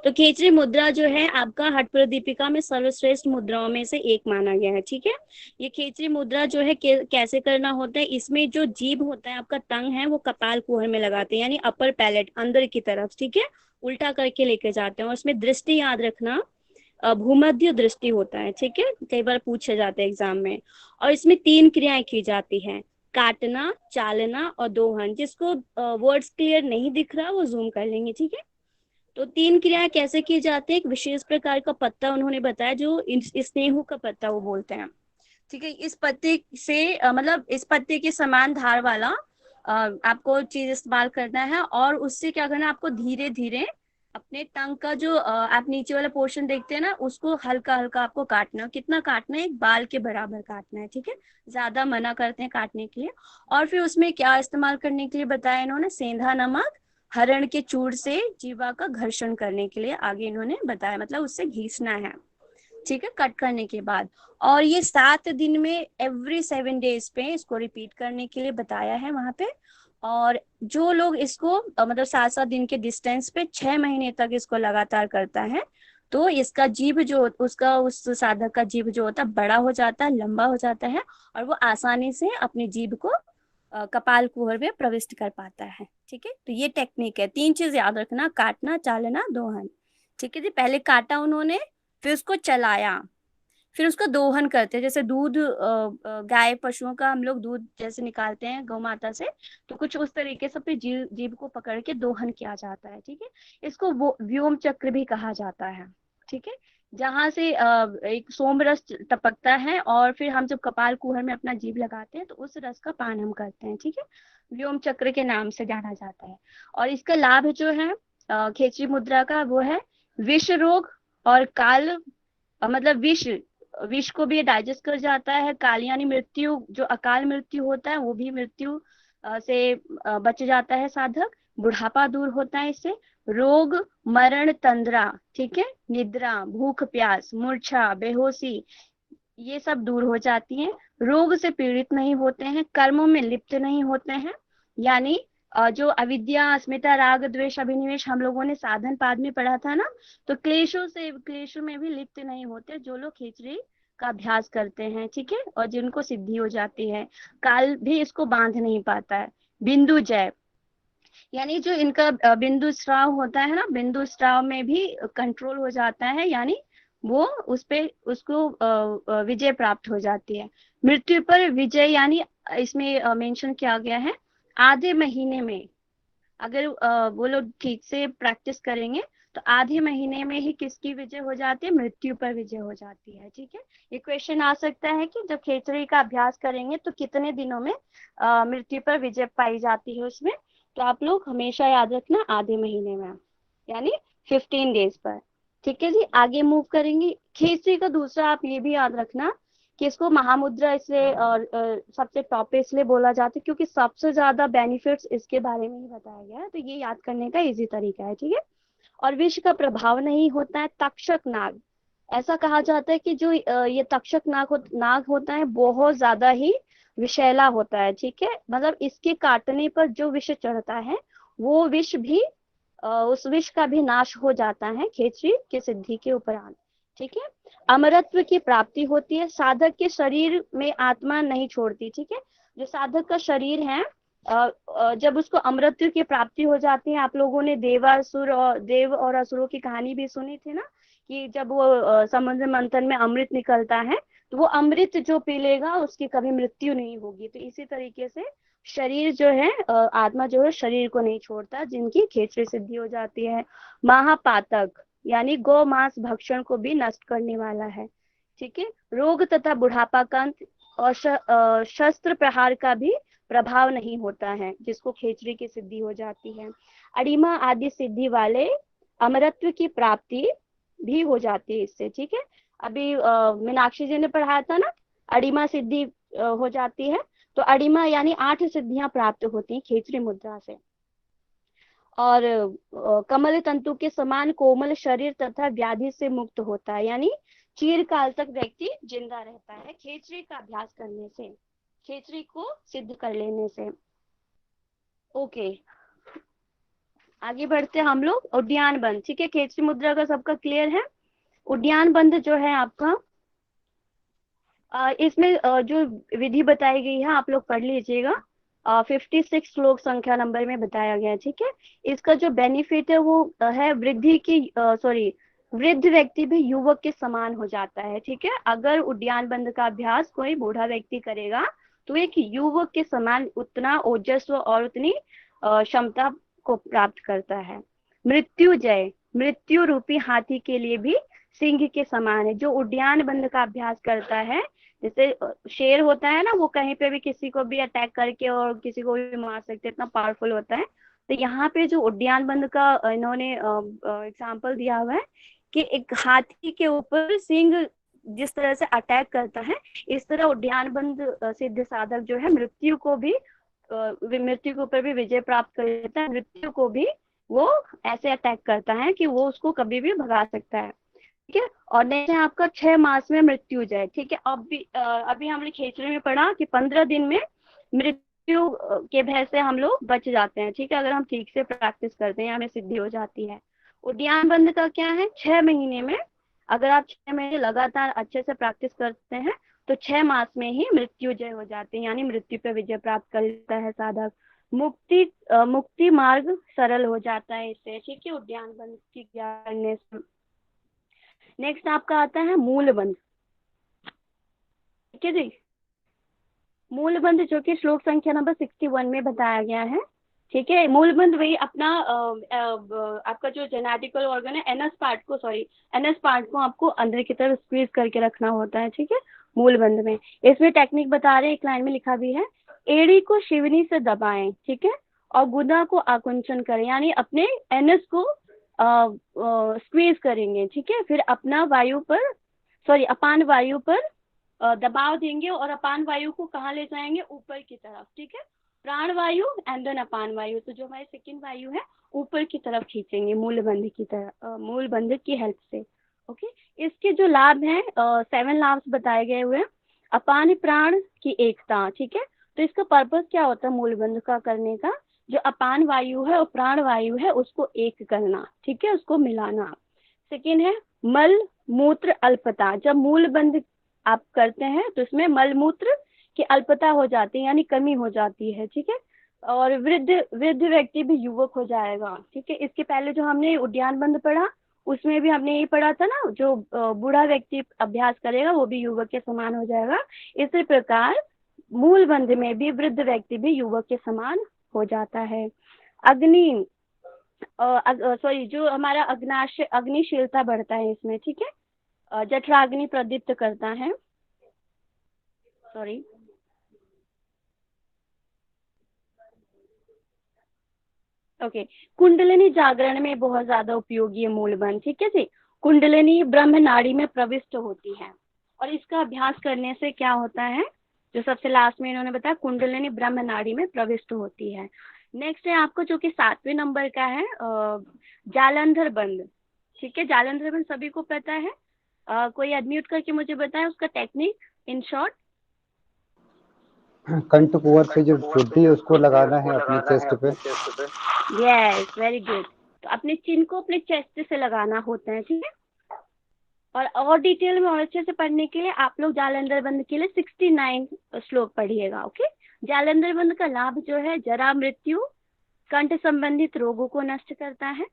तो खेचरी मुद्रा जो है आपका हठ प्रदीपिका में सर्वश्रेष्ठ मुद्राओं में से एक माना गया है। ठीक है, ये खेचरी मुद्रा जो है कैसे करना होता है, इसमें जो जीभ होता है आपका टंग है वो कपाल कुहर में लगाते हैं, यानी अपर पैलेट अंदर की तरफ। ठीक है, उल्टा करके लेके जाते हैं, और उसमें दृष्टि याद रखना भूमध्य दृष्टि होता है। ठीक है, कई बार पूछे जाते हैं एग्जाम में। और इसमें 3 क्रियाएं की जाती हैं, काटना, चालना और दोहन। जिसको वर्ड्स क्लियर नहीं दिख रहा वो जूम कर लेंगे। ठीक है, तो 3 क्रियाएं कैसे की जाती है, एक विशेष प्रकार का पत्ता उन्होंने बताया जो स्नेहू का पत्ता वो बोलते हैं। ठीक है, इस पत्ते से मतलब इस पत्ते के समान धार वाला आपको चीज इस्तेमाल करना है, और उससे क्या करना है, आपको धीरे धीरे अपने टंग का जो आप नीचे वाला पोर्शन देखते हैं ना, उसको हल्का हल्का आपको काटना है। कितना काटना है, एक बाल के बराबर काटना है। ठीक है, ज्यादा मना करते हैं काटने के लिए। और फिर उसमें क्या इस्तेमाल करने के लिए बताया इन्होंने, सेंधा नमक, हरण के चूड़ से जीवा का घर्षण करने के लिए आगे इन्होंने बताया, मतलब उससे घीसना है। ठीक है, कट करने के बाद। और ये 7 दिन में एवरी 7 डेज पे इसको रिपीट करने के लिए बताया है वहां पे। और जो लोग इसको मतलब 7 7 दिन के डिस्टेंस पे 6 महीने तक इसको लगातार करता है, तो इसका जीभ जो उसका उस साधक का जीभ जो होता है बड़ा हो जाता है, लंबा हो जाता है, और वो आसानी से अपनी जीभ को कपाल कुहर में प्रविष्ट कर पाता है। ठीक है, तो ये टेक्निक है। 3 चीज याद रखना, काटना, चालना, दोहन। ठीक है जी, पहले काटा उन्होंने, फिर उसको चलाया, फिर उसका दोहन करते हैं। जैसे दूध गाय पशुओं का हम लोग दूध जैसे निकालते हैं गौ माता से, तो कुछ उस तरीके से अपनी जीभ को पकड़ के दोहन किया जाता है। ठीक है, इसको वो व्योम चक्र भी कहा जाता है। ठीक है, जहां से एक सोम रस टपकता है, और फिर हम जब कपाल कुहर में अपना जीभ लगाते हैं तो उस रस का पान हम करते हैं। ठीक है, व्योम चक्र के नाम से जाना जाता है। और इसका लाभ जो है खेचरी मुद्रा का, वो है विष रोग और काल मतलब विष, विष को भी डाइजेस्ट कर जाता है। काल यानी मृत्यु, जो अकाल मृत्यु होता है वो भी मृत्यु से बच जाता है साधक। बुढ़ापा दूर होता है इससे। रोग, मरण, तंद्रा, ठीक है, निद्रा, भूख प्यास, मूर्छा, बेहोशी, ये सब दूर हो जाती हैं। रोग से पीड़ित नहीं होते हैं, कर्मों में लिप्त नहीं होते हैं, यानी जो अविद्या, अस्मिता, राग, द्वेष, अभिनिवेश हम लोगों ने साधन पाद में पढ़ा था ना, तो क्लेशों में भी लिप्त नहीं होते जो लोग खिचड़ी का अभ्यास करते हैं। ठीक है, और जिनको सिद्धि हो जाती है, काल भी इसको बांध नहीं पाता है। बिंदु जय, यानी जो इनका बिंदु स्राव होता है ना, बिंदु स्राव में भी कंट्रोल हो जाता है, यानी वो उस पे उसको विजय प्राप्त हो जाती है। मृत्यु पर विजय, यानी इसमें मेंशन किया गया है आधे महीने में, अगर वो लोग ठीक से प्रैक्टिस करेंगे तो आधे महीने में ही किसकी विजय हो जाती है, मृत्यु पर विजय हो जाती है। ठीक है, ये क्वेश्चन आ सकता है कि जब खेचड़ी का अभ्यास करेंगे तो कितने दिनों में मृत्यु पर विजय पाई जाती है उसमें, तो आप लोग हमेशा याद रखना आधे महीने में, यानी 15 डेज पर। ठीक है जी, आगे मूव करेंगे। खेचड़ी का दूसरा आप ये भी याद रखना कि इसको महामुद्रा इसलिए और सबसे टॉप पे इसलिए बोला जाता है क्योंकि सबसे ज्यादा बेनिफिट्स इसके बारे में ही बताया गया है, तो ये याद करने का इजी तरीका है। ठीक है, और विष का प्रभाव नहीं होता है। तक्षक नाग, ऐसा कहा जाता है कि जो ये तक्षक नाग होता है बहुत ज्यादा ही विषैला होता है। ठीक है, मतलब इसके काटने पर जो विष चढ़ता है वो विष भी उस विष का भी नाश हो जाता है खेचरी की सिद्धि के उपरांत। ठीक है, अमरत्व की प्राप्ति होती है। साधक के शरीर में आत्मा नहीं छोड़ती। ठीक है, जो साधक का शरीर है जब उसको अमरत्व की प्राप्ति हो जाती है, आप लोगों ने देव और असुरों की कहानी भी सुनी थी ना, कि जब वो समुद्र मंथन में अमृत निकलता है तो वो अमृत जो पी लेगा उसकी कभी मृत्यु नहीं होगी। तो इसी तरीके से शरीर जो है आत्मा जो है शरीर को नहीं छोड़ता, जिनकी खेचरी सिद्धि हो जाती है। महापातक, यानी गौ मांस भक्षण को भी नष्ट करने वाला है। ठीक है, रोग तथा बुढ़ापा का अंत, और शस्त्र प्रहार का भी प्रभाव नहीं होता है जिसको खेचरी की सिद्धि हो जाती है। अड़िमा आदि सिद्धि वाले अमरत्व की प्राप्ति भी हो जाती है इससे। ठीक है, अभी मीनाक्षी जी ने पढ़ाया था ना, अड़िमा सिद्धि हो जाती है, तो अड़िमा यानी 8 सिद्धियां प्राप्त होती हैं खेचरी मुद्रा से। और कमल तंतु के समान कोमल शरीर तथा व्याधि से मुक्त होता है, यानी चिरकाल तक व्यक्ति जिंदा रहता है खेचरी का अभ्यास करने से, खेचरी को सिद्ध कर लेने से। ओके, आगे बढ़ते हैं हम लोग। उद्यान बंध, ठीक है, खेचरी मुद्रा का सबका क्लियर है। उद्यान बंध जो है आपका, इसमें जो विधि बताई गई है आप लोग पढ़ लीजिएगा। 56 श्लोक संख्या नंबर में बताया गया है, ठीक है। इसका जो बेनिफिट है वो है वृद्धि की, सॉरी, वृद्ध व्यक्ति भी युवक के समान हो जाता है, ठीक है। अगर उद्यान बंध का अभ्यास कोई बूढ़ा व्यक्ति करेगा तो एक युवक के समान उतना ओजस्व और उतनी क्षमता को प्राप्त करता है। मृत्युजय, मृत्यु रूपी हाथी के लिए भी सिंह के समान है। जो उद्यान बंध का अभ्यास करता है, जैसे शेर होता है ना, वो कहीं पे भी किसी को भी अटैक करके और किसी को भी मार सकते हैं, इतना पावरफुल होता है। तो यहाँ पे जो उद्यान बंध का इन्होंने एग्जाम्पल दिया हुआ है कि एक हाथी के ऊपर सिंह जिस तरह से अटैक करता है, इस तरह उद्यान बंध सिद्ध साधक जो है मृत्यु को भी, मृत्यु के ऊपर भी विजय प्राप्त कर लेता है। मृत्यु को भी वो ऐसे अटैक करता है कि वो उसको कभी भी भगा सकता है, ठीक है। और नेक्स्ट है आपका 6 मास में मृत्यु जाए, ठीक है। अभी हमने खेचरे में पढ़ा कि 15 दिन में मृत्यु के भय से हम लोग बच जाते हैं, ठीक है, अगर हम ठीक से प्रैक्टिस करते हैं हमें सिद्धि हो जाती है। उद्यान बंध का क्या है, 6 महीने में, अगर आप 6 महीने लगातार अच्छे से प्रैक्टिस करते हैं तो 6 मास में ही मृत्युजय हो जाते हैं, यानी मृत्यु पे विजय प्राप्त कर लेता है साधक। मुक्ति मार्ग सरल हो जाता है इससे, ठीक है, उद्यान बंध की ज्ञान करने से। नेक्स्ट आपका आता है मूलबंध, ठीक है जी। मूलबंध जो कि श्लोक संख्या नंबर 61 में बताया गया है, ठीक है। मूलबंध वही अपना आपका जो जेनेटिकल ऑर्गन है, एनएस पार्ट को, सॉरी, एनएस पार्ट को आपको अंदर की तरफ स्क्वीज करके रखना होता है, ठीक है, मूलबंध में। इसमें टेक्निक बता रहे हैं, एक लाइन में लिखा भी है, एड़ी को शिवनी से दबाएं, ठीक है, और गुदा को आकुंचन करें, यानी अपने एनएस को स्क्वीज करेंगे, ठीक है। फिर अपना वायु पर, सॉरी, अपान वायु पर दबाव देंगे और अपान वायु को कहाँ ले जाएंगे, ऊपर की तरफ, ठीक है। प्राण वायु एंड देन अपान वायु, तो जो हमारी सेकंड वायु है ऊपर की तरफ खींचेंगे मूलबंध की तरह, मूलबंध की हेल्प से, ओके। इसके जो लाभ हैं, 7 लाभ बताए गए हुए हैं। अपान प्राण की एकता, ठीक है, तो इसका पर्पस क्या होता है मूलबंध का करने का, जो अपान वायु है और प्राण वायु है उसको एक करना, ठीक है, उसको मिलाना। सेकेंड है मल मूत्र अल्पता, जब मूलबंध आप करते हैं तो इसमें मल मूत्र की अल्पता हो जाती है, यानी कमी हो जाती है, ठीक है। और वृद्ध वृद्ध व्यक्ति भी युवक हो जाएगा, ठीक है। इसके पहले जो हमने उद्यान बंध पढ़ा उसमें भी हमने यही पढ़ा था ना, जो बूढ़ा व्यक्ति अभ्यास करेगा वो भी युवक के समान हो जाएगा। इसी प्रकार मूल बंध में भी वृद्ध व्यक्ति भी युवक के समान हो जाता है। अग्नि, सॉरी, जो हमारा अग्निशीलता बढ़ता है इसमें, ठीक है, जठराग्नि प्रदीप्त करता है, सॉरी, ओके। कुंडलिनी जागरण में बहुत ज्यादा उपयोगी है मूलबंध, ठीक है जी। कुंडलिनी ब्रह्म नाड़ी में प्रविष्ट होती है और इसका अभ्यास करने से क्या होता है, जो सबसे लास्ट में इन्होंने बताया, कुंडलिनी ब्रह्म नाड़ी में प्रविष्ट होती है। नेक्स्ट है आपको जो कि 7वें नंबर का है, जालंधर बंद, ठीक है। जालंधर बंद सभी को पता है, कोई अनम्यूट करके मुझे बताए उसका टेक्निक इन शॉर्ट। कंठ कुंवर पे जो बुद्धि है उसको लगाना है अपने चेस्ट पे। Yes, very good. तो अपने चिन्ह को अपने चेस्ट से लगाना होता है, ठीक है। और डिटेल में और अच्छे से पढ़ने के लिए आप लोग जालंधर बंध के लिए 69 श्लोक पढ़िएगा, ओके। जालंधर बंध का लाभ जो है, जरा मृत्यु, कंठ संबंधित रोगों को नष्ट करता है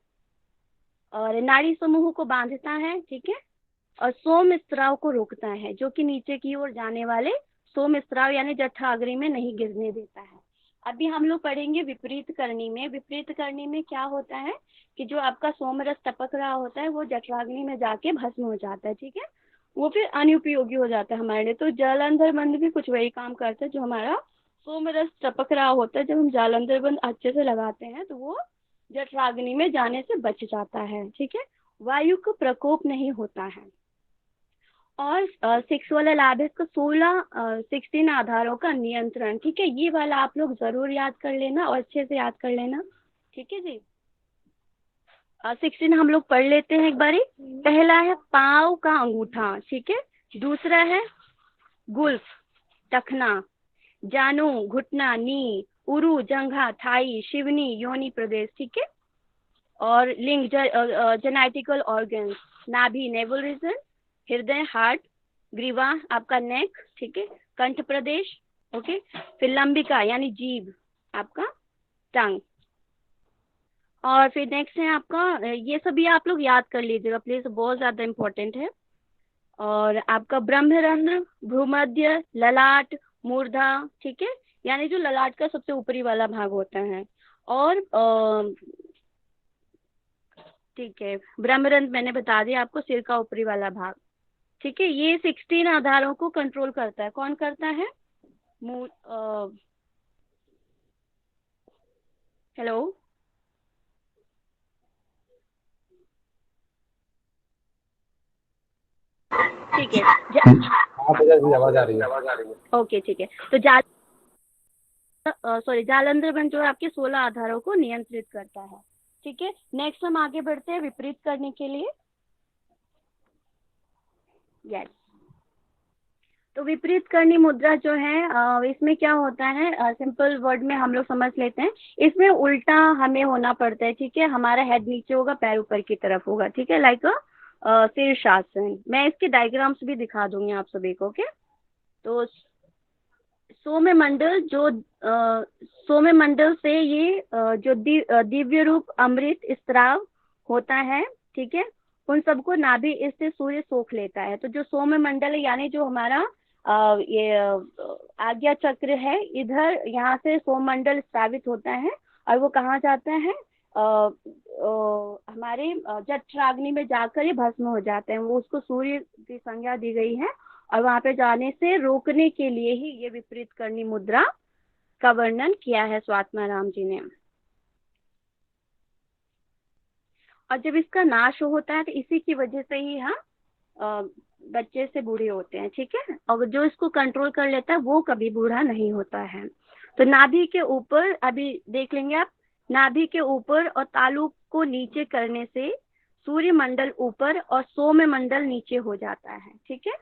और नाड़ी समूह को बांधता है, ठीक है, और सोम स्त्राव को रोकता है, जो कि नीचे की ओर जाने वाले सोम स्त्राव यानी जठराग्नि में नहीं गिरने देता है। अभी हम लोग पढ़ेंगे विपरीत करनी में। विपरीत करनी में क्या होता है कि जो आपका सोम रस टपक रहा होता है वो जठराग्नि में जाके भस्म हो जाता है, ठीक है, वो फिर अनुपयोगी हो जाता है हमारे लिए। तो जालंधर बंध भी कुछ वही काम करता है, जो हमारा सोम रस टपक रहा होता है, जब हम जालंधर बंध अच्छे से लगाते हैं तो वो जठराग्नि में जाने से बच जाता है, ठीक है, वायु का प्रकोप नहीं होता है। और 6 वाला लाभ है इसका, 16 आधारों का नियंत्रण, ठीक है। ये वाला आप लोग जरूर याद कर लेना और अच्छे से याद कर लेना, ठीक है जी। 16 हम लोग पढ़ लेते हैं एक बारी। पहला है पाँव का अंगूठा, ठीक है। दूसरा है गुल्फ, टखना, जानू, घुटना, नी, उरु, जंघा, थाई, शिवनी, योनि प्रदेश, ठीक है। और लिंग जेनेटिकल ऑर्गन्स, नाभि नेवल रीजन, हृदय हार्ट, ग्रीवा आपका नेक, ठीक है, कंठ प्रदेश, ओके, फिर लंबिका यानी जीभ आपका टंग, और फिर नेक्स्ट है आपका ये सभी आप लोग याद कर लीजिएगा प्लीज, बहुत ज्यादा इंपॉर्टेंट है। और आपका ब्रह्मरंध्र, भ्रूमध्य, ललाट, मूर्धा, ठीक है, यानी जो ललाट का सबसे ऊपरी वाला भाग होता है, और ठीक है, ब्रह्मरंध्र मैंने बता दिया आपको, सिर का ऊपरी वाला भाग, ठीक है। ये 16 आधारों को कंट्रोल करता है। कौन करता है? हेलो, ठीक है, हाँ भैया जी आवाज आ रही है। ओके ठीक है। तो जालंधर बन जो है आपके 16 आधारों को नियंत्रित करता है, ठीक है। नेक्स्ट हम आगे बढ़ते हैं विपरीत करने के लिए। यस, तो विपरीत करनी मुद्रा जो है इसमें क्या होता है, सिंपल वर्ड में हम लोग समझ लेते हैं। इसमें उल्टा हमें होना पड़ता है, ठीक है। हमारा हेड नीचे होगा, पैर ऊपर की तरफ होगा, ठीक है, लाइक शीर्षासन। मैं इसके डायग्राम्स भी दिखा दूंगी आप सभी को, ओके। तो सौम्य मंडल सौम्य मंडल से ये जो दिव्य रूप अमृत स्त्राव होता है, ठीक है, उन सबको नाभि इससे सूर्य सोख लेता है। तो जो सौम्य मंडल है यानी जो हमारा ये आज्ञा चक्र है, इधर यहाँ से सौमंडल स्रावित होता है, और वो कहाँ जाता है, हमारे जठराग्नि में जाकर ये भस्म हो जाते हैं। वो उसको सूर्य की संज्ञा दी गई है, और वहां पे जाने से रोकने के लिए ही ये विपरीत करनी मुद्रा का वर्णन किया है स्वात्माराम जी ने। और जब इसका नाश होता है तो इसी की वजह से ही हम बच्चे से बूढ़े होते हैं, ठीक है। और जो इसको कंट्रोल कर लेता है वो कभी बूढ़ा नहीं होता है। तो नाभि के ऊपर अभी देख लेंगे आप, नाभि के ऊपर और तालु को नीचे करने से सूर्य मंडल ऊपर और सौम्य मंडल नीचे हो जाता है, ठीक है।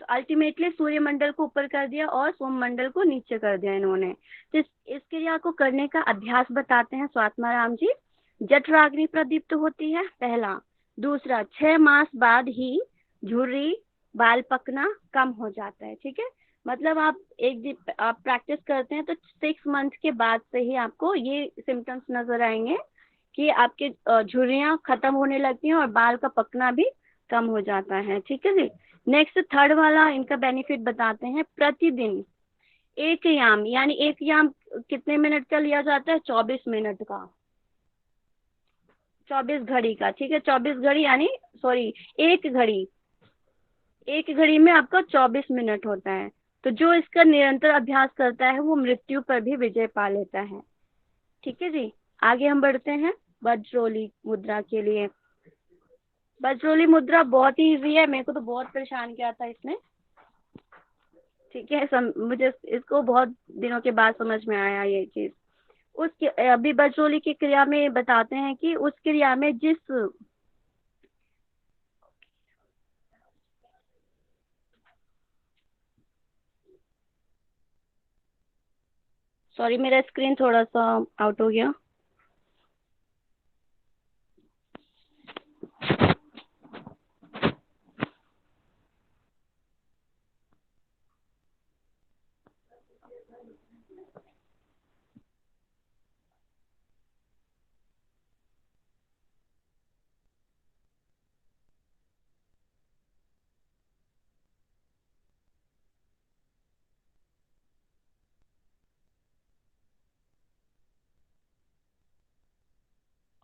तो अल्टीमेटली सूर्य मंडल को ऊपर कर दिया और सोम मंडल को नीचे कर दिया इन्होंने। तो इस क्रिया को करने का अभ्यास बताते हैं स्वात्माराम जी। जठराग्नि प्रदीप्त होती है, पहला। दूसरा, 6 मास बाद ही झुर्री, बाल पकना कम हो जाता है, ठीक है। मतलब आप प्रैक्टिस करते हैं तो 6 मंथ के बाद से ही आपको ये सिम्टम्स नजर आएंगे कि आपके झुर्रियां खत्म होने लगती हैं और बाल का पकना भी कम हो जाता है, ठीक है जी। नेक्स्ट थर्ड वाला इनका बेनिफिट बताते हैं। प्रतिदिन एक याम, यानी एक याम कितने मिनट का लिया जाता है? 24 मिनट का, 24 घड़ी का, ठीक है। 24 घड़ी यानी सॉरी, एक घड़ी, एक घड़ी में आपका 24 मिनट होता है। तो जो इसका निरंतर अभ्यास करता है वो मृत्यु पर भी विजय पा लेता है, ठीक है जी। आगे हम बढ़ते हैं वज्रोली मुद्रा के लिए। वज्रोली मुद्रा बहुत ही इजी है, मेरे को तो बहुत परेशान किया था इसने, ठीक है। मुझे इसको बहुत दिनों के बाद समझ में आया ये चीज। अभी वज्रोली की क्रिया में बताते हैं कि उस क्रिया में जिस, सॉरी मेरा स्क्रीन थोड़ा सा आउट हो गया।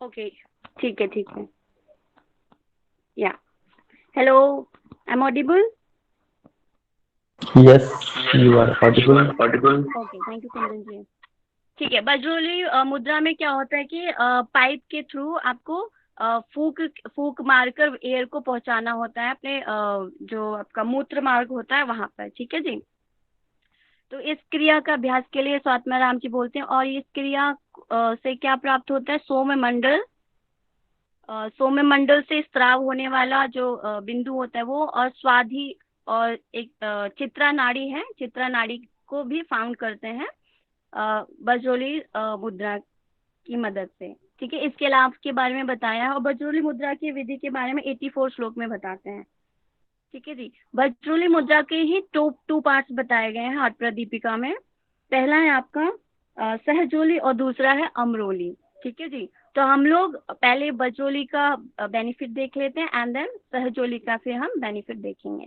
ओके, ठीक है ठीक है। या hello, I am audible? Yes, you are audible. Okay, thank you Kundan ji. ठीक है, वज्रोली मुद्रा में क्या होता है कि पाइप के थ्रू आपको फूक फूक मारकर एयर को पहुंचाना होता है अपने जो आपका मूत्र मार्ग होता है वहां पर, ठीक है जी। तो इस क्रिया का अभ्यास के लिए स्वात्माराम जी बोलते हैं, और इस क्रिया से क्या प्राप्त होता है? सौम्य मंडल, सौम्य मंडल से स्त्राव होने वाला जो बिंदु होता है वो, और स्वाधि, और एक चित्रा नाड़ी है, चित्रा नाड़ी को भी फाउंड करते हैं वज्रोली मुद्रा की मदद से। ठीक है, इसके लाभ के बारे में बताया है और बज्रोली मुद्रा की विधि के बारे में 84 श्लोक में बताते हैं। ठीक है जी, बज्रोली मुद्रा के ही टू पार्ट्स बताए गए हैं हठ प्रदीपिका में। पहला है आपका सहजोली और दूसरा है अमरोली। ठीक है जी, तो हम लोग पहले बज्रोली का बेनिफिट देख लेते हैं एंड देन सहजोली का फिर हम बेनिफिट देखेंगे।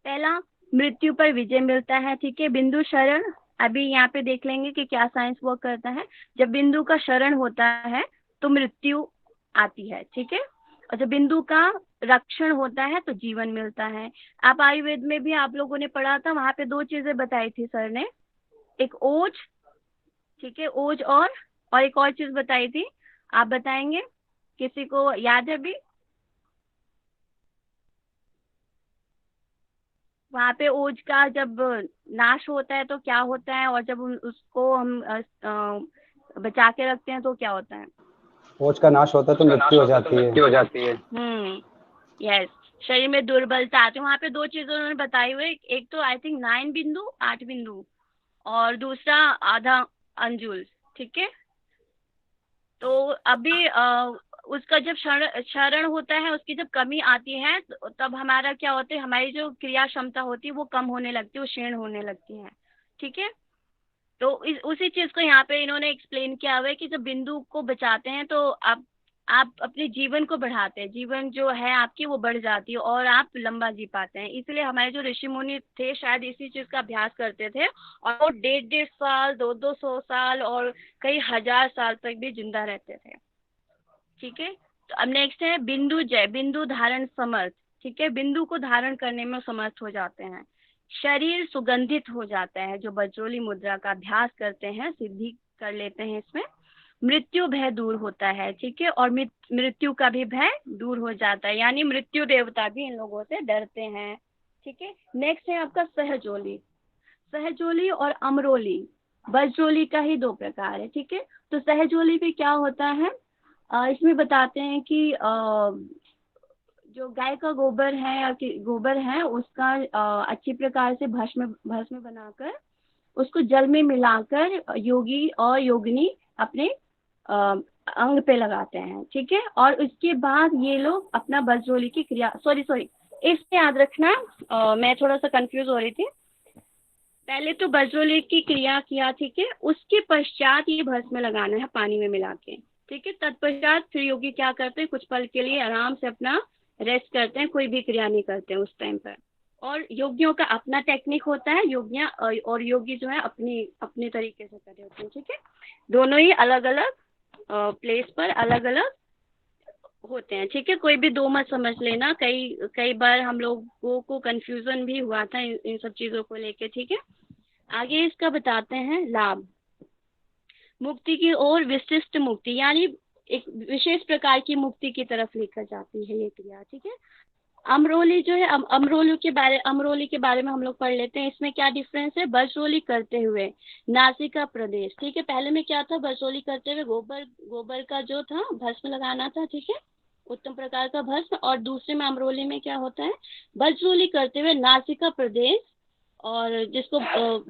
पहला, मृत्यु पर विजय मिलता है। ठीक है, बिंदु शरण, अभी यहाँ पे देख लेंगे कि क्या साइंस वर्क करता है। जब बिंदु का शरण होता है तो मृत्यु आती है। ठीक है, और जब बिंदु का रक्षण होता है तो जीवन मिलता है। आप आयुर्वेद में भी आप लोगों ने पढ़ा था, वहां पे दो चीजें बताई थी सर ने, एक ओज, ठीक है, ओज और एक और चीज बताई थी, आप बताएंगे, किसी को याद है अभी? वहां पे ओज का जब नाश होता है तो क्या होता है, और जब उसको हम बचा के रखते हैं तो क्या होता है? ओज का नाश होता है तो मृत्यु हो जाती है। यस, शरीर में दुर्बलता आती है। वहां पे दो चीजें उन्होंने बताई हुई, एक तो आई थिंक 9 बिंदु 8 बिंदु और दूसरा आधा अंजुल। ठीक है, तो अभी उसका जब क्षरण होता है, उसकी जब कमी आती है तो तब हमारा क्या होता है, हमारी जो क्रिया क्षमता होती है वो कम होने लगती है, वो क्षीण होने लगती है। ठीक है, तो उसी चीज को यहाँ पे इन्होंने एक्सप्लेन किया हुआ है कि जब बिंदु को बचाते हैं तो आप अपने जीवन को बढ़ाते हैं, जीवन जो है आपकी वो बढ़ जाती है और आप लंबा जी पाते हैं। इसलिए हमारे जो ऋषि मुनि थे शायद इसी चीज का अभ्यास करते थे और वो 150-150 साल 200 साल और कई हजार साल तक भी जिंदा रहते थे। ठीक है, तो अब नेक्स्ट है बिंदु जय, बिंदु धारण समर्थ। ठीक है, बिंदु को धारण करने में समर्थ हो जाते हैं। शरीर सुगंधित हो जाता है, जो बज्रोली मुद्रा का अभ्यास करते हैं सिद्धि कर लेते हैं इसमें। मृत्यु भय दूर होता है। ठीक है, और मृत्यु का भी भय दूर हो जाता है, यानी मृत्यु देवता भी इन लोगों से डरते हैं। ठीक है, नेक्स्ट है आपका सहजोली। सहजोली और अमरोली, बज्रोली का ही दो प्रकार है। ठीक है, तो सहजोली में क्या होता है, इसमें बताते हैं कि जो गाय का गोबर है या गोबर है उसका अच्छी प्रकार से भस्म बनाकर उसको जल में मिलाकर योगी और योगिनी अपने अंग पे लगाते हैं। ठीक है, और उसके बाद ये लोग अपना बज्रोली की क्रिया, सॉरी इससे याद रखना, मैं थोड़ा सा कंफ्यूज हो रही थी। पहले तो बज्रोली की क्रिया किया, ठीक है, उसके पश्चात ये भस्म लगाना है पानी में मिला के। ठीक है, तत्पश्चात फिर योगी क्या करते हैं, कुछ पल के लिए आराम से अपना रेस्ट करते हैं, कोई भी क्रिया नहीं करते हैं उस टाइम पर। और योगियों का अपना टेक्निक होता है, योगियां और योगी जो है अपने तरीके से कर रहे होते हैं। ठीक है, दोनों ही अलग अलग प्लेस पर अलग अलग होते हैं। ठीक है, कोई भी दो मत समझ लेना, कई बार हम लोगों को कंफ्यूजन भी हुआ था इन सब चीजों को लेके। ठीक है, आगे इसका बताते हैं लाभ। मुक्ति की ओर विशिष्ट मुक्ति, यानी एक विशेष प्रकार की मुक्ति की तरफ लेकर जाती है ये क्रिया। ठीक है, अमरोली जो है, अमरोली के बारे में हम लोग पढ़ लेते हैं। इसमें क्या डिफरेंस है, बज्रोली करते हुए नासिका प्रदेश। ठीक है, पहले में क्या था, बज्रोली करते हुए गोबर का जो था भस्म लगाना था। ठीक है, उत्तम प्रकार का भस्म। और दूसरे में अमरोली में क्या होता है, बज्रोली करते हुए नासिका प्रदेश, और जिसको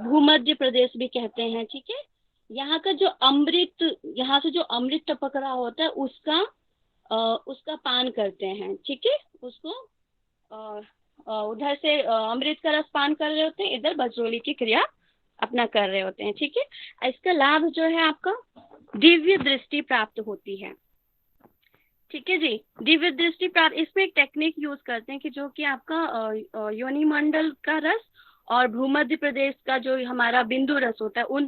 भूमध्य प्रदेश भी कहते हैं। ठीक है, यहाँ का जो अमृत, यहाँ से जो अमृत टपक रहा होता है उसका पान करते हैं। ठीक है, उसको उधर से अमृत का रस पान कर रहे होते हैं, इधर बज्रोली की क्रिया अपना कर रहे होते हैं। ठीक है, इसका लाभ जो है आपका दिव्य दृष्टि प्राप्त होती है। ठीक है जी, दिव्य दृष्टि प्राप्त, इसमें एक टेक्निक यूज करते हैं कि जो कि आपका योनि मंडल का रस और भूमध्य प्रदेश का जो हमारा बिंदु रस होता है, उन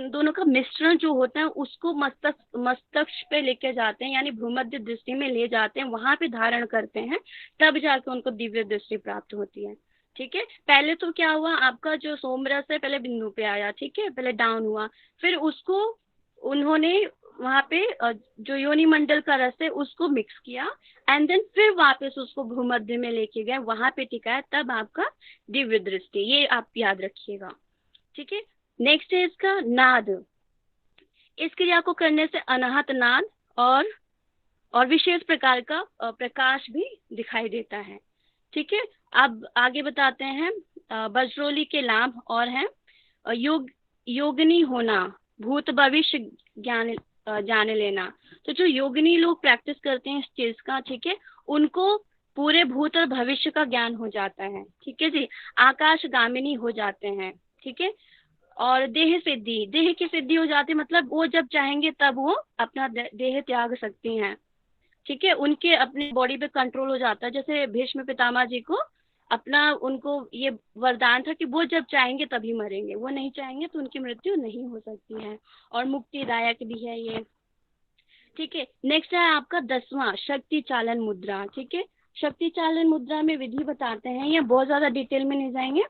दोनों का मिश्रण जो होता है उसको मस्तिष्क पे लेके जाते हैं, यानी भूमध्य दृष्टि में ले जाते हैं, वहां पे धारण करते हैं, तब जाके उनको दिव्य दृष्टि प्राप्त होती है। ठीक है, पहले तो क्या हुआ, आपका जो सोमरस है पहले बिंदु पे आया। ठीक है, पहले डाउन हुआ, फिर उसको उन्होंने वहां पे जो योनि मंडल का रस है उसको मिक्स किया एंड देन फिर वापस उसको भूमध्य में लेके गए, वहां पे टिकाया, तब आपका दिव्य दृष्टि, ये आप याद रखिएगा। ठीक है, नेक्स्ट है इसका नाद। इस क्रिया को करने से अनाहत नाद और विशेष प्रकार का प्रकाश भी दिखाई देता है। ठीक है, अब आगे बताते हैं बज्रोली के लाभ और हैं योगिनी होना, भूत भविष्य ज्ञान जान लेना। तो जो योगिनी लोग प्रैक्टिस करते हैं इस चीज का, ठीक है, उनको पूरे भूत और भविष्य का ज्ञान हो जाता है, ठीक है जी। आकाशगामिनी हो जाते हैं, ठीक है। और देह सिद्धि, देह की सिद्धि हो जाती है, मतलब वो जब चाहेंगे तब वो अपना देह त्याग सकती हैं, ठीक है। उनके अपने बॉडी पे कंट्रोल हो जाता है। जैसे भीष्म पितामह जी को अपना, उनको ये वरदान था कि वो जब चाहेंगे तभी मरेंगे, वो नहीं चाहेंगे तो उनकी मृत्यु नहीं हो सकती है। और मुक्तिदायक भी है ये, ठीक है। नेक्स्ट है आपका 10वां, शक्ति चालन मुद्रा, ठीक है। शक्ति चालन मुद्रा में विधि बताते हैं, ये बहुत ज्यादा डिटेल में नहीं जाएंगे।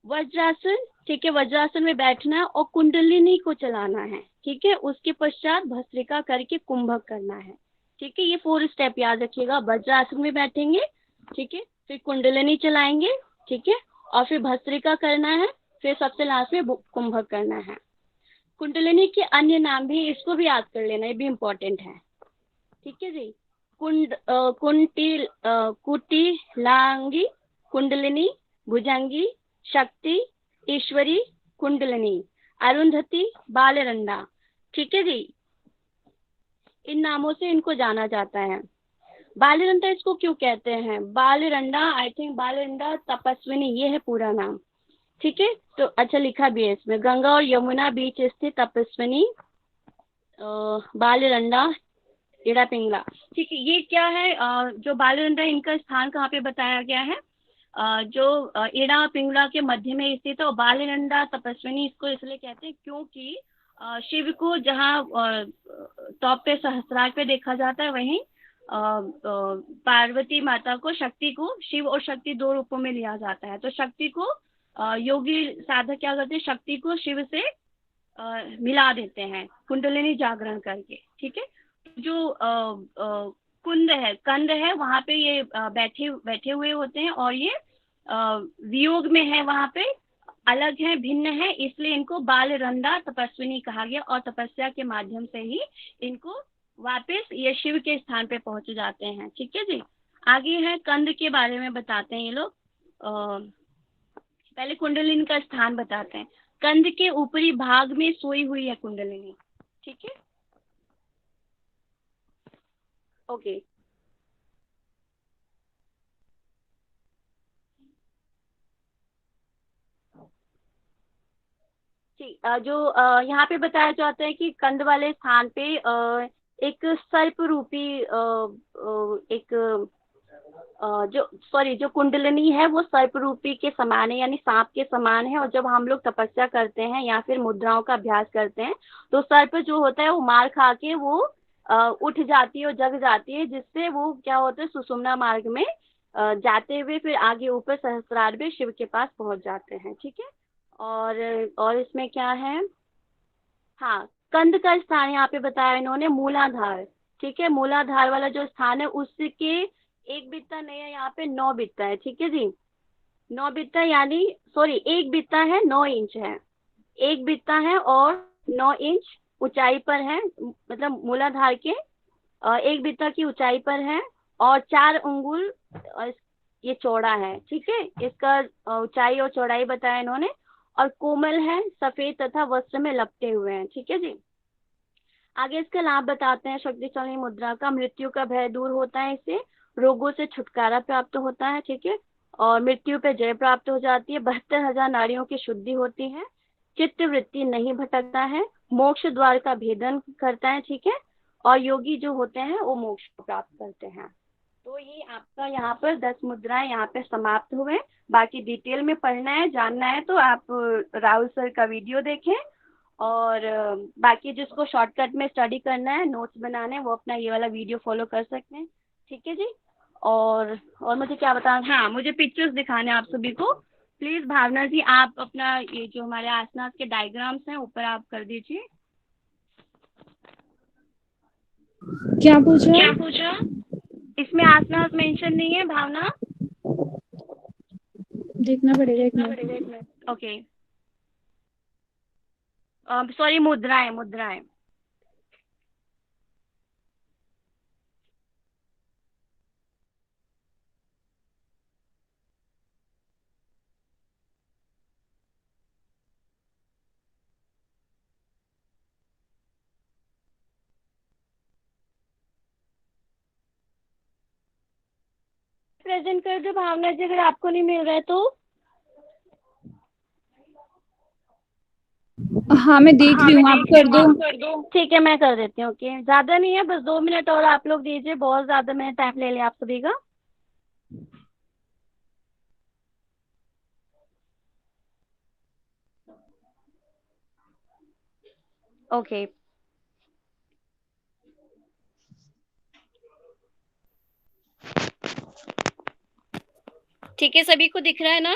वज्रासन, ठीक है, वज्रासन में बैठना और कुंडलिनी को चलाना है, ठीक है। उसके पश्चात भस्त्रिका करके कुंभक करना है, ठीक है। ये 4 स्टेप याद रखिएगा। वज्रासन में बैठेंगे, ठीक है, फिर कुंडलिनी चलाएंगे, ठीक है, और फिर भस्त्रिका करना है, फिर सबसे लास्ट में कुंभक करना है। कुंडलिनी के अन्य नाम भी, इसको भी याद कर लेना, ये भी इम्पोर्टेंट है, ठीक है जी। कुटिलांगी, कुंडलिनी, भुजंगी, शक्ति, ईश्वरी, कुंडलिनी, अरुंधति, बालरंडा, ठीक है जी। इन नामों से इनको जाना जाता है। बालरंडा इसको क्यों कहते हैं? बालरंडा, आई थिंक बालरंडा तपस्विनी, ये है पूरा नाम, ठीक है। तो अच्छा लिखा भी है इसमें, गंगा और यमुना बीच स्थित तपस्विनी बालरंडा इड़ा पिंगला, ठीक है। ये क्या है, जो बालरंडा, इनका स्थान कहाँ पे बताया गया है? जो इड़ा पिंगला के मध्य में स्थित है। और बालरंडा तपस्विनी इसको इसलिए कहते हैं क्योंकि शिव को जहाँ टॉप पे सहस्रार पे देखा जाता है, वहीं पार्वती माता को, शक्ति को, शिव और शक्ति 2 रूपों में लिया जाता है। तो शक्ति को योगी साधक क्या करते हैं, शक्ति को शिव से मिला देते हैं कुंडलिनी जागरण करके, ठीक है। जो कुंद है, कंद है, वहां पे ये बैठे बैठे हुए होते हैं, और ये वियोग में है, वहां पे अलग है, भिन्न है, इसलिए इनको बालरंडा तपस्विनी कहा गया। और तपस्या के माध्यम से ही इनको वापस ये शिव के स्थान पे पहुंच जाते हैं, ठीक है जी। आगे है कंद के बारे में बताते हैं ये लोग। पहले कुंडलिनी का स्थान बताते हैं। कंद के ऊपरी भाग में सोई हुई है कुंडलिनी, ठीक है, ओके। ठीक, जो यहाँ पे बताया जाता है कि कंद वाले स्थान पे एक सर्प रूपी एक जो सॉरी जो कुंडलिनी है वो सर्प रूपी के समान है, यानी सांप के समान है। और जब हम लोग तपस्या करते हैं या फिर मुद्राओं का अभ्यास करते हैं, तो सर्प जो होता है वो मार खा के वो उठ जाती है और जग जाती है, जिससे वो क्या होता है, सुषुम्ना मार्ग में जाते हुए फिर आगे ऊपर सहस्त्रार में शिव के पास पहुंच जाते हैं, ठीक है। और इसमें क्या है, हाँ, कंद का स्थान यहाँ पे बताया इन्होंने मूलाधार, ठीक है। मूलाधार वाला जो स्थान है उसके एक बित्ता नहीं है, यहाँ पे 9 बित्ता है, ठीक है जी। 9 बित्ता यानी, सॉरी, एक बित्ता है, 9 इंच है, एक बित्ता है और 9 इंच ऊंचाई पर है, मतलब मूलाधार के एक बित्ता की ऊंचाई पर है, और 4 अंगुल ये चौड़ा है, ठीक है। इसका ऊंचाई और चौड़ाई बताया इन्होंने। और कोमल है, सफेद तथा वस्त्र में लपटे हुए हैं, ठीक है जी। आगे इसका लाभ बताते हैं। शक्तिशाली मुद्रा का मृत्यु का भय दूर होता है, इससे रोगों से छुटकारा प्राप्त होता है, ठीक है। और मृत्यु पे जय प्राप्त हो जाती है। 72,000 नाड़ियों की शुद्धि होती है, चित्त वृत्ति नहीं भटकता है, मोक्ष द्वार का भेदन करता है, ठीक है। और योगी जो होते हैं वो मोक्ष को प्राप्त करते हैं। तो ये आपका यहाँ पर 10 मुद्राएं यहाँ पे समाप्त हुए। बाकी डिटेल में पढ़ना है, जानना है, तो आप राहुल सर का वीडियो देखें। और बाकी जिसको शॉर्टकट में स्टडी करना है, नोट्स बनाने हैं, वो अपना ये वाला वीडियो फॉलो कर सकते हैं, ठीक है जी। और मुझे क्या बताना, हाँ, मुझे पिक्चर्स दिखाने हैं आप सभी को। प्लीज भावना जी, आप अपना ये जो हमारे आसनास के डायग्राम्स हैं ऊपर आप कर दीजिए। क्या पूछा? क्या पूछा? इसमें आसनास मेंशन नहीं है भावना। देखना पड़ेगा, एक मिनट। ओके, सॉरी, मुद्राएं, मुद्राएं। प्रेजेंट कर दो भावना जी, अगर आपको नहीं मिल रहा है तो। हाँ मैं देख रही हूँ, आप कर दो। ठीक है, मैं कर देती हूँ। ओके, ज्यादा नहीं है, बस 2 मिनट और आप लोग दीजिए, बहुत ज्यादा मैंने टाइम ले लिया आप सभी का। ओके, ठीक है, सभी को दिख रहा है ना?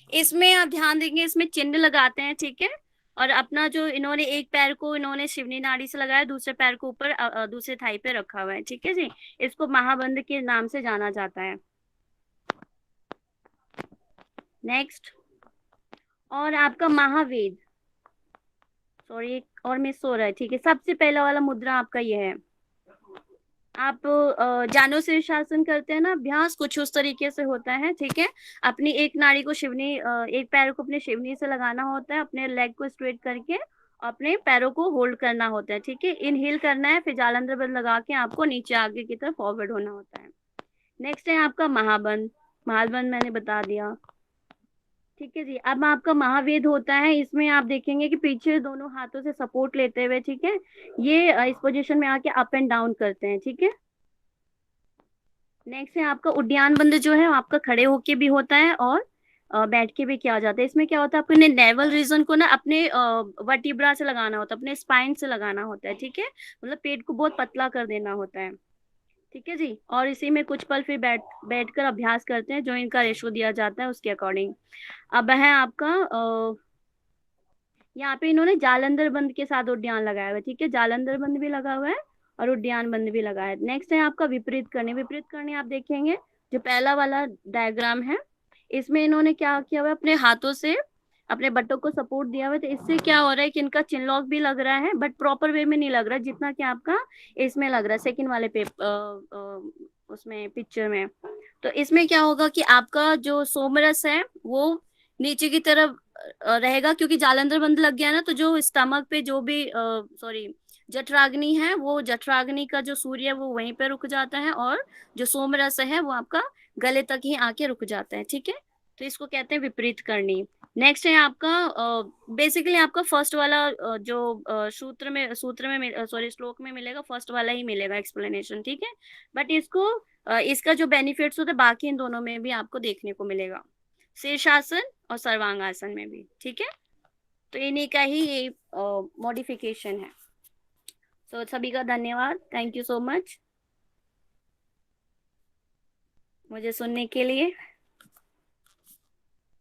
इसमें आप ध्यान देंगे, इसमें चिन्ह लगाते हैं, ठीक है। और अपना जो इन्होंने एक पैर को इन्होंने शिवनी नाड़ी से लगाया, दूसरे पैर को ऊपर दूसरे थाई पे रखा हुआ है, ठीक है जी। इसको महाबंध के नाम से जाना जाता है। नेक्स्ट, और आपका महावेद, सॉरी और मिस हो रहा है, ठीक है। सबसे पहला वाला मुद्रा आपका ये है। आप जानो से शासन करते हैं ना, अभ्यास कुछ उस तरीके से होता है, ठीक है। अपनी एक नाड़ी को शिवनी एक पैर को अपने शिवनी से लगाना होता है, अपने लेग को स्ट्रेट करके अपने पैरों को होल्ड करना होता है, ठीक है। इनहेल करना है, फिर जालंधर बंद लगा के आपको नीचे आगे की तरफ फॉरवर्ड होना होता है। नेक्स्ट है आपका महाबंद। महाबंद मैंने बता दिया, ठीक है जी। अब आपका महावेद होता है, इसमें आप देखेंगे कि पीछे दोनों हाथों से सपोर्ट लेते हुए, ठीक है, ये इस पोजीशन में आके अप एंड डाउन करते हैं, ठीक है। नेक्स्ट है आपका उद्यान बंद, जो है आपका खड़े होके भी होता है और बैठ के भी किया जाता है। इसमें क्या होता है, आपको नेवल रीजन को ना अपने वर्टिब्रा से लगाना होता है, अपने स्पाइन से लगाना होता है, ठीक है। मतलब पेट को बहुत पतला कर देना होता है, ठीक है जी। और इसी में कुछ पल फिर बैठकर अभ्यास करते हैं, जो इनका रेशो दिया जाता है उसके अकॉर्डिंग। अब है आपका यहाँ पे इन्होंने जालंधर बंद के साथ उद्यान लगाया हुआ है, ठीक है। जालंधर बंद भी लगा हुआ है और उद्यान बंद भी लगा है। नेक्स्ट है आपका विपरीत करनी। विपरीत करनी आप देखेंगे, जो पहला वाला डायग्राम है, इसमें इन्होंने क्या किया हुआ है, अपने हाथों से अपने बटों को सपोर्ट दिया हुआ है। तो इससे क्या हो रहा है कि इनका चिन लॉक भी लग रहा है, बट प्रॉपर वे में नहीं लग रहा है, जितना कि आपका इसमें लग रहा है, सेकंड वाले पे उसमें पिक्चर में। तो इसमें क्या होगा कि आपका जो सोमरस है वो नीचे की तरफ रहेगा, क्योंकि जालंधर बंद लग गया ना, तो जो स्टमक पे जो भी सॉरी जठराग्नि है, वो जठराग्नि का जो सूर्य है वो वहीं पे रुक जाता है, और जो सोमरस है वो आपका गले तक ही आके रुक जाता है, ठीक है। तो इसको कहते हैं विपरीत करनी। नेक्स्ट है आपका बेसिकली आपका फर्स्ट वाला जो सूत्र में सॉरी श्लोक में मिलेगा, फर्स्ट वाला ही मिलेगा एक्सप्लेनेशन, ठीक है। बट इसको इसका जो बेनिफिट्स होते हैं बाकी इन दोनों में भी आपको देखने को मिलेगा, शीर्षासन और सर्वांगासन में भी, ठीक है। तो इन्हीं का ही ये मॉडिफिकेशन है। तो सभी का धन्यवाद, थैंक यू सो मच मुझे सुनने के लिए।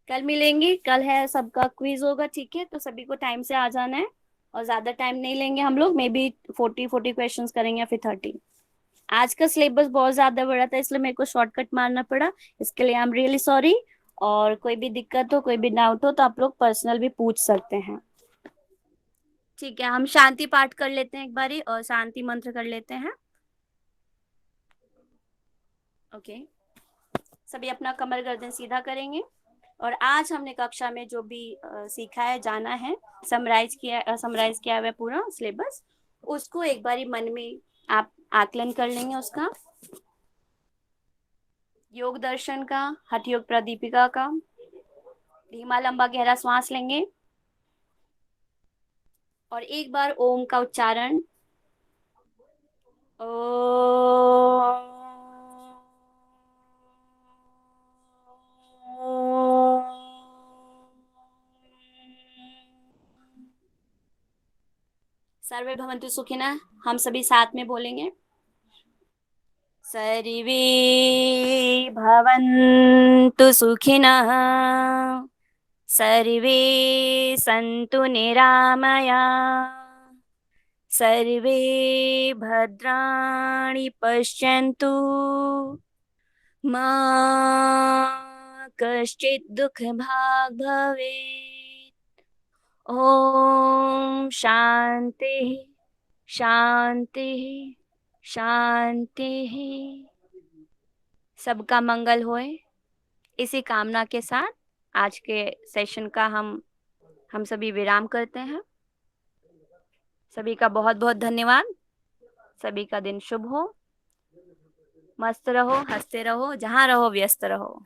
कल मिलेंगे, कल है सबका क्विज होगा, ठीक है। तो सभी को टाइम से आ जाना है, और ज्यादा टाइम नहीं लेंगे हम लोग, मे बी 40 क्वेश्चंस करेंगे या फिर 30। आज का सिलेबस बहुत ज्यादा बड़ा था, इसलिए मेरे को शॉर्टकट मारना पड़ा, इसके लिए आई एम रियली सॉरी। और कोई भी दिक्कत हो, कोई भी डाउट हो, तो आप लोग पर्सनल भी पूछ सकते हैं, ठीक है। हम शांति पाठ कर लेते हैं एक बारी, और शांति मंत्र कर लेते हैं। ओके, सभी अपना कमर गर्दन सीधा करेंगे। और आज हमने कक्षा में जो भी सीखा है, जाना है, समराइज किया हुआ है पूरा सिलेबस, उसको एक बारी मन में आप आकलन कर लेंगे उसका, योग दर्शन का, हठ योग प्रदीपिका का। धीमा लंबा गहरा श्वास लेंगे, और एक बार ओम का उच्चारण। सर्वे भवन्तु सुखिनः, हम सभी साथ में बोलेंगे। सर्वे भवन्तु सुखिनः, सर्वे सन्तु निरामया, सर्वे भद्राणि पश्यन्तु, मा कश्चित् दुःखभाग् भवेत्। ओम शांति शांति शांति। सबका मंगल होए, इसी कामना के साथ आज के सेशन का हम सभी विराम करते हैं। सभी का बहुत बहुत धन्यवाद, सभी का दिन शुभ हो। मस्त रहो, हंसते रहो, जहाँ रहो व्यस्त रहो।